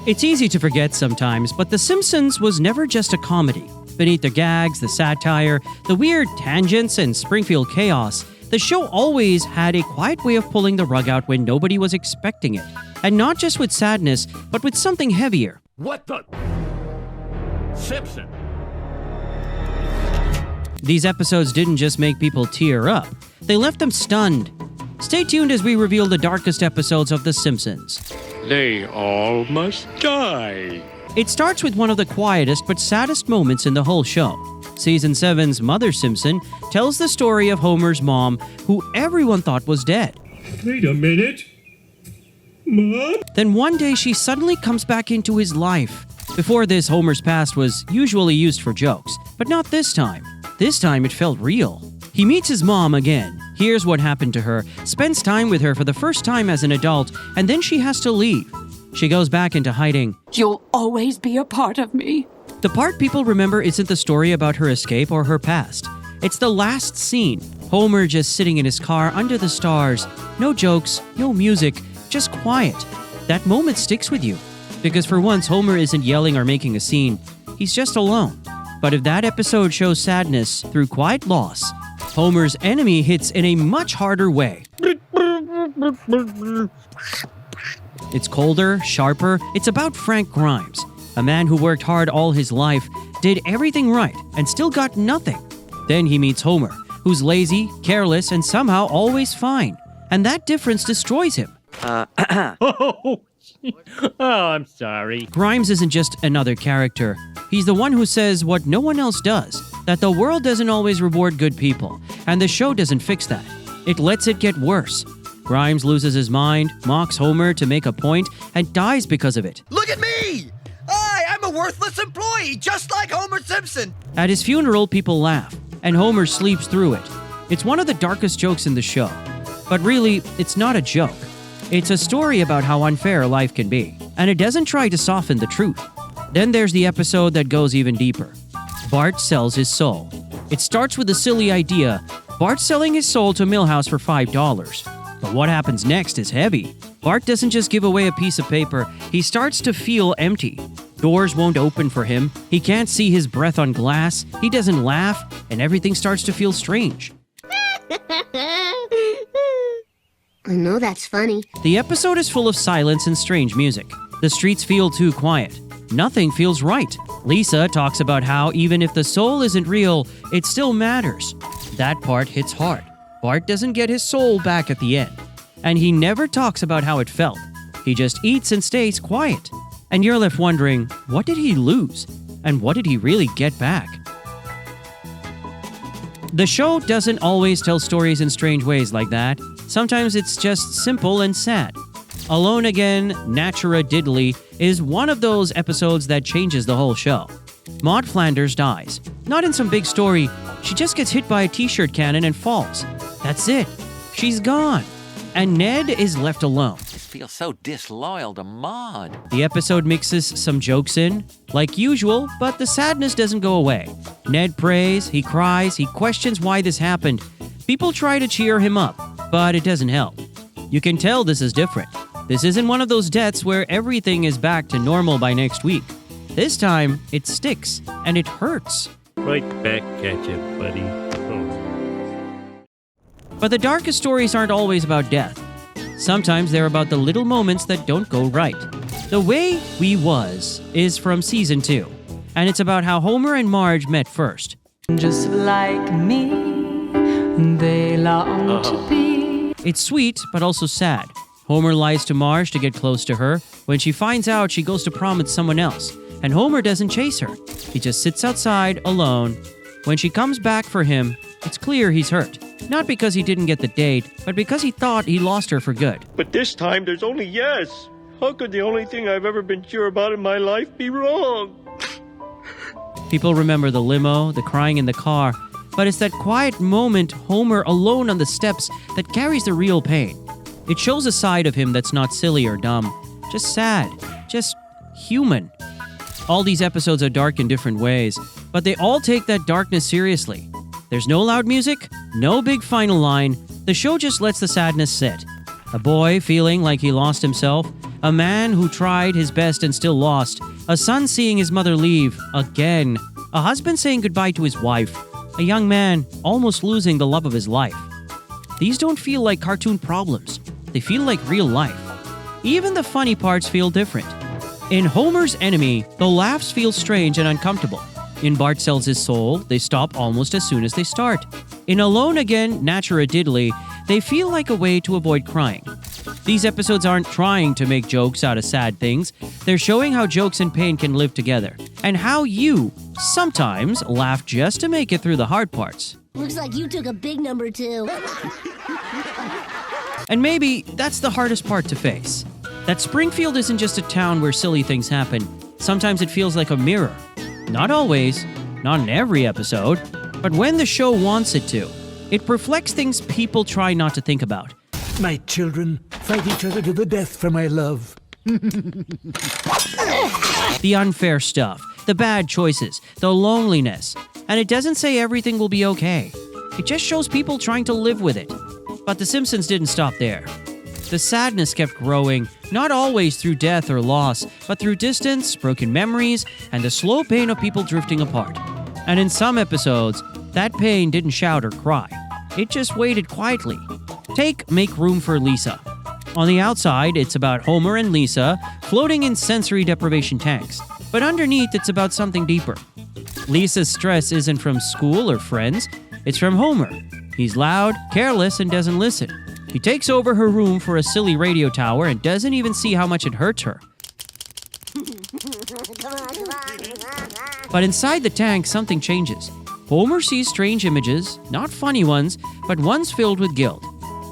It's easy to forget sometimes, but The Simpsons was never just a comedy. Beneath the gags, the satire, the weird tangents, and Springfield chaos, the show always had a quiet way of pulling the rug out when nobody was expecting it. And not just with sadness, but with something heavier. What the? Simpson! These episodes didn't just make people tear up, they left them stunned. Stay tuned as we reveal the darkest episodes of The Simpsons. They all must die. It starts with one of the quietest but saddest moments in the whole show. Season 7's Mother Simpson tells the story of Homer's mom, who everyone thought was dead. Wait a minute. Mom? Then one day she suddenly comes back into his life. Before this, Homer's past was usually used for jokes, but not this time. This time it felt real. He meets his mom again, hears what happened to her, spends time with her for the first time as an adult, and then she has to leave. She goes back into hiding. You'll always be a part of me. The part people remember isn't the story about her escape or her past. It's the last scene. Homer just sitting in his car under the stars. No jokes, no music, just quiet. That moment sticks with you. Because for once, Homer isn't yelling or making a scene. He's just alone. But if that episode shows sadness through quiet loss, Homer's enemy hits in a much harder way. It's colder, sharper. It's about Frank Grimes, a man who worked hard all his life, did everything right, and still got nothing. Then he meets Homer, who's lazy, careless, and somehow always fine. And that difference destroys him. Oh, I'm sorry. Grimes isn't just another character. He's the one who says what no one else does, that the world doesn't always reward good people, and the show doesn't fix that. It lets it get worse. Grimes loses his mind, mocks Homer to make a point, and dies because of it. Look at me! I'm a worthless employee, just like Homer Simpson! At his funeral, people laugh, and Homer sleeps through it. It's one of the darkest jokes in the show. But really, it's not a joke. It's a story about how unfair life can be, and it doesn't try to soften the truth. Then there's the episode that goes even deeper. Bart Sells His Soul. It starts with a silly idea, Bart selling his soul to Milhouse for $5. But what happens next is heavy. Bart doesn't just give away a piece of paper, he starts to feel empty. Doors won't open for him, he can't see his breath on glass, he doesn't laugh, and everything starts to feel strange. I know that's funny. The episode is full of silence and strange music. The streets feel too quiet. Nothing feels right. Lisa talks about how even if the soul isn't real, it still matters. That part hits hard. Bart doesn't get his soul back at the end. And he never talks about how it felt. He just eats and stays quiet. And you're left wondering, what did he lose? And what did he really get back? The show doesn't always tell stories in strange ways like that. Sometimes it's just simple and sad. Alone Again, Natura-Diddily is one of those episodes that changes the whole show. Maud Flanders dies. Not in some big story, she just gets hit by a t-shirt cannon and falls. That's it. She's gone. And Ned is left alone. This feels so disloyal to Maud. The episode mixes some jokes in, like usual, but the sadness doesn't go away. Ned prays, he cries, he questions why this happened. People try to cheer him up, but it doesn't help. You can tell this is different. This isn't one of those deaths where everything is back to normal by next week. This time, it sticks, and it hurts. Right back at you, buddy. But the darkest stories aren't always about death. Sometimes they're about the little moments that don't go right. The Way We Was is from Season 2, and it's about how Homer and Marge met first. Just like me, they long to be. It's sweet, but also sad. Homer lies to Marge to get close to her. When she finds out, she goes to prom with someone else, and Homer doesn't chase her. He just sits outside, alone. When she comes back for him, it's clear he's hurt. Not because he didn't get the date, but because he thought he lost her for good. But this time there's only yes. How could the only thing I've ever been sure about in my life be wrong? People remember the limo, the crying in the car, but it's that quiet moment, Homer alone on the steps, that carries the real pain. It shows a side of him that's not silly or dumb, just sad, just human. All these episodes are dark in different ways, but they all take that darkness seriously. There's no loud music, no big final line. The show just lets the sadness sit. A boy feeling like he lost himself, A man who tried his best and still lost. A son seeing his mother leave again. A husband saying goodbye to his wife. A young man almost losing the love of his life. These don't feel like cartoon problems. They feel like real life. Even the funny parts feel different. In Homer's Enemy, the laughs feel strange and uncomfortable. In Bart Sells His Soul, they stop almost as soon as they start. In Alone Again, Natura-Diddily, they feel like a way to avoid crying. These episodes aren't trying to make jokes out of sad things. They're showing how jokes and pain can live together, and how you sometimes laugh just to make it through the hard parts. Looks like you took a big number too. And maybe that's the hardest part to face. That Springfield isn't just a town where silly things happen. Sometimes it feels like a mirror. Not always, not in every episode, but when the show wants it to. It reflects things people try not to think about. My children fight each other to the death for my love. The unfair stuff, the bad choices, the loneliness. And it doesn't say everything will be okay. It just shows people trying to live with it. But The Simpsons didn't stop there. The sadness kept growing, not always through death or loss, but through distance, broken memories, and the slow pain of people drifting apart. And in some episodes, that pain didn't shout or cry. It just waited quietly. Take Make Room for Lisa. On the outside, it's about Homer and Lisa floating in sensory deprivation tanks. But underneath, it's about something deeper. Lisa's stress isn't from school or friends, it's from Homer. He's loud, careless, and doesn't listen. He takes over her room for a silly radio tower and doesn't even see how much it hurts her. But inside the tank, something changes. Homer sees strange images, not funny ones, but ones filled with guilt.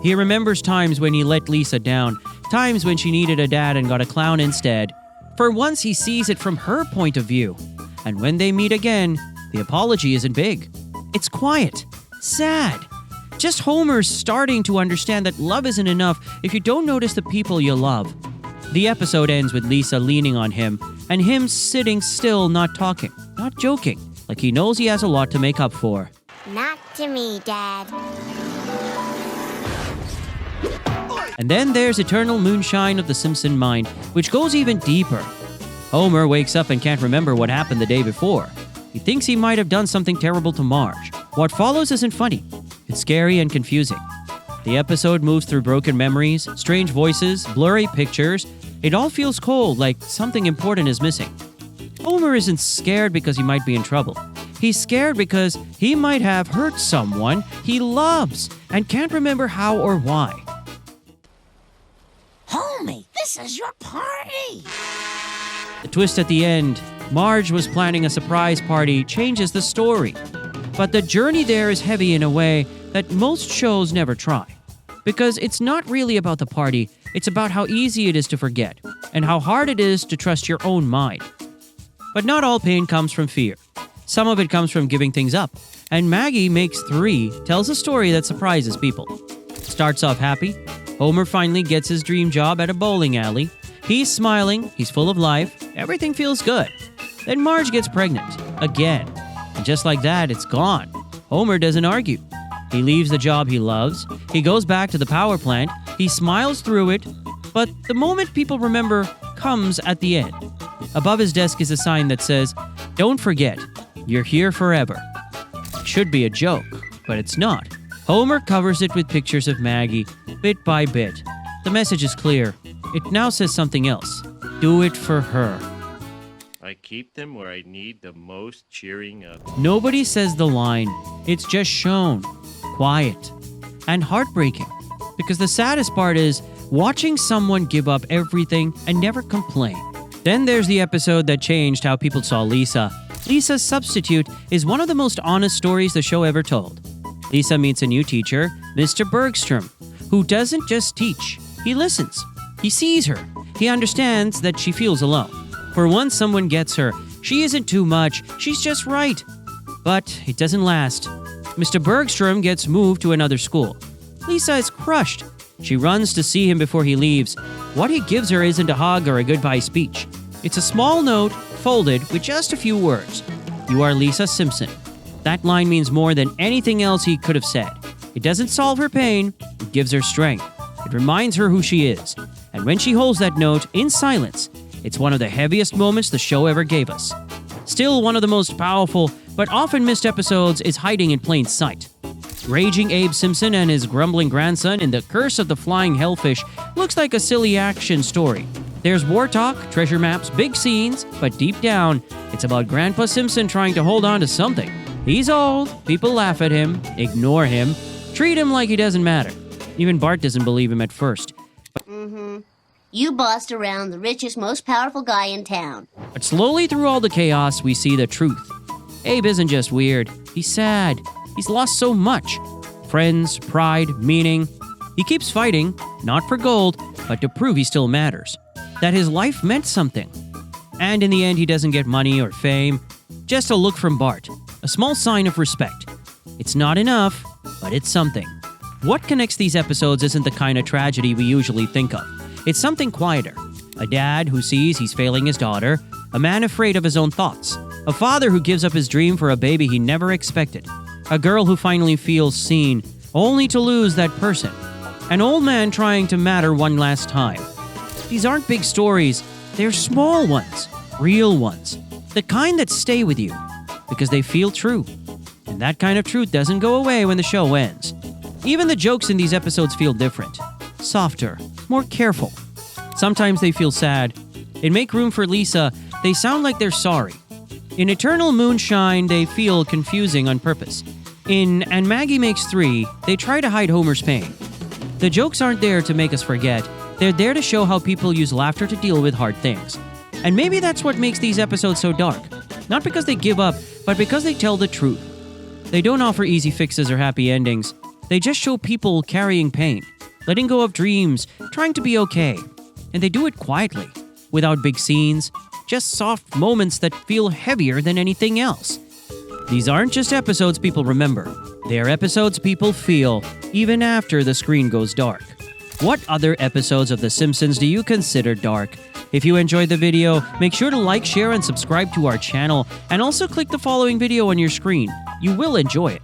He remembers times when he let Lisa down, times when she needed a dad and got a clown instead. For once, he sees it from her point of view. And when they meet again, the apology isn't big. It's quiet, sad. Just Homer's starting to understand that love isn't enough if you don't notice the people you love. The episode ends with Lisa leaning on him, and him sitting still, not talking, not joking, like he knows he has a lot to make up for. Not to me, Dad. And then there's Eternal Moonshine of the Simpson Mind, which goes even deeper. Homer wakes up and can't remember what happened the day before. He thinks he might have done something terrible to Marge. What follows isn't funny. It's scary and confusing. The episode moves through broken memories, strange voices, blurry pictures. It all feels cold, like something important is missing. Homer isn't scared because he might be in trouble. He's scared because he might have hurt someone he loves and can't remember how or why. Homie, this is your party. The twist at the end, Marge was planning a surprise party, changes the story. But the journey there is heavy in a way that most shows never try. Because it's not really about the party, it's about how easy it is to forget, and how hard it is to trust your own mind. But not all pain comes from fear. Some of it comes from giving things up. And Maggie Makes Three tells a story that surprises people. Starts off happy. Homer finally gets his dream job at a bowling alley. He's smiling, he's full of life, everything feels good. Then Marge gets pregnant, again. And just like that, it's gone. Homer doesn't argue. He leaves the job he loves. He goes back to the power plant. He smiles through it. But the moment people remember comes at the end. Above his desk is a sign that says, "Don't forget, you're here forever." It should be a joke, but it's not. Homer covers it with pictures of Maggie, bit by bit. The message is clear. It now says something else. Do it for her. I keep them where I need the most cheering up. Nobody says the line. It's just shown. Quiet. And heartbreaking. Because the saddest part is watching someone give up everything and never complain. Then there's the episode that changed how people saw Lisa. Lisa's Substitute is one of the most honest stories the show ever told. Lisa meets a new teacher, Mr. Bergstrom, who doesn't just teach. He listens. He sees her. He understands that she feels alone. For once someone gets her, she isn't too much, she's just right. But it doesn't last. Mr. Bergstrom gets moved to another school. Lisa is crushed. She runs to see him before he leaves. What he gives her isn't a hug or a goodbye speech. It's a small note, folded with just a few words. "You are Lisa Simpson." That line means more than anything else he could have said. It doesn't solve her pain, it gives her strength. It reminds her who she is. And when she holds that note in silence, it's one of the heaviest moments the show ever gave us. Still, one of the most powerful but often missed episodes is hiding in plain sight. Raging Abe Simpson and his grumbling grandson in The Curse of the Flying Hellfish looks like a silly action story. There's war talk, treasure maps, big scenes, but deep down, it's about Grandpa Simpson trying to hold on to something. He's old, people laugh at him, ignore him, treat him like he doesn't matter. Even Bart doesn't believe him at first. You bossed around the richest, most powerful guy in town. But slowly through all the chaos, we see the truth. Abe isn't just weird, he's sad. He's lost so much. Friends, pride, meaning. He keeps fighting, not for gold, but to prove he still matters. That his life meant something. And in the end, he doesn't get money or fame. Just a look from Bart. A small sign of respect. It's not enough, but it's something. What connects these episodes isn't the kind of tragedy we usually think of. It's something quieter. A dad who sees he's failing his daughter. A man afraid of his own thoughts. A father who gives up his dream for a baby he never expected. A girl who finally feels seen, only to lose that person. An old man trying to matter one last time. These aren't big stories, they're small ones, real ones. The kind that stay with you, because they feel true. And that kind of truth doesn't go away when the show ends. Even the jokes in these episodes feel different. Softer, more careful. Sometimes they feel sad. In Make Room for Lisa, they sound like they're sorry. In Eternal Moonshine, they feel confusing on purpose. In And Maggie Makes Three, they try to hide Homer's pain. The jokes aren't there to make us forget, they're there to show how people use laughter to deal with hard things. And maybe that's what makes these episodes so dark. Not because they give up, but because they tell the truth. They don't offer easy fixes or happy endings. They just show people carrying pain, letting go of dreams, trying to be okay. And they do it quietly, without big scenes, just soft moments that feel heavier than anything else. These aren't just episodes people remember. They're episodes people feel, even after the screen goes dark. What other episodes of The Simpsons do you consider dark? If you enjoyed the video, make sure to like, share, and subscribe to our channel, and also click the following video on your screen. You will enjoy it.